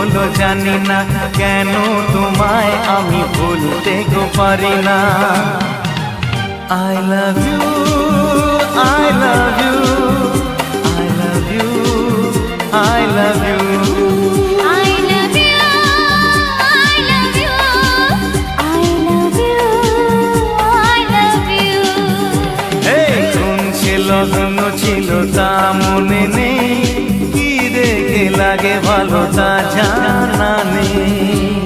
হলো জানি না, কেন তোমায় আমি ভুলতে গো পারি না। I love you, I love you, I love you, I love you, I love you, I love you, I love you, I love you। এই কোন সে লগ্ন ছিল তা মনে নেই, কি দেখে লাগে ভালো তা জানা নেই।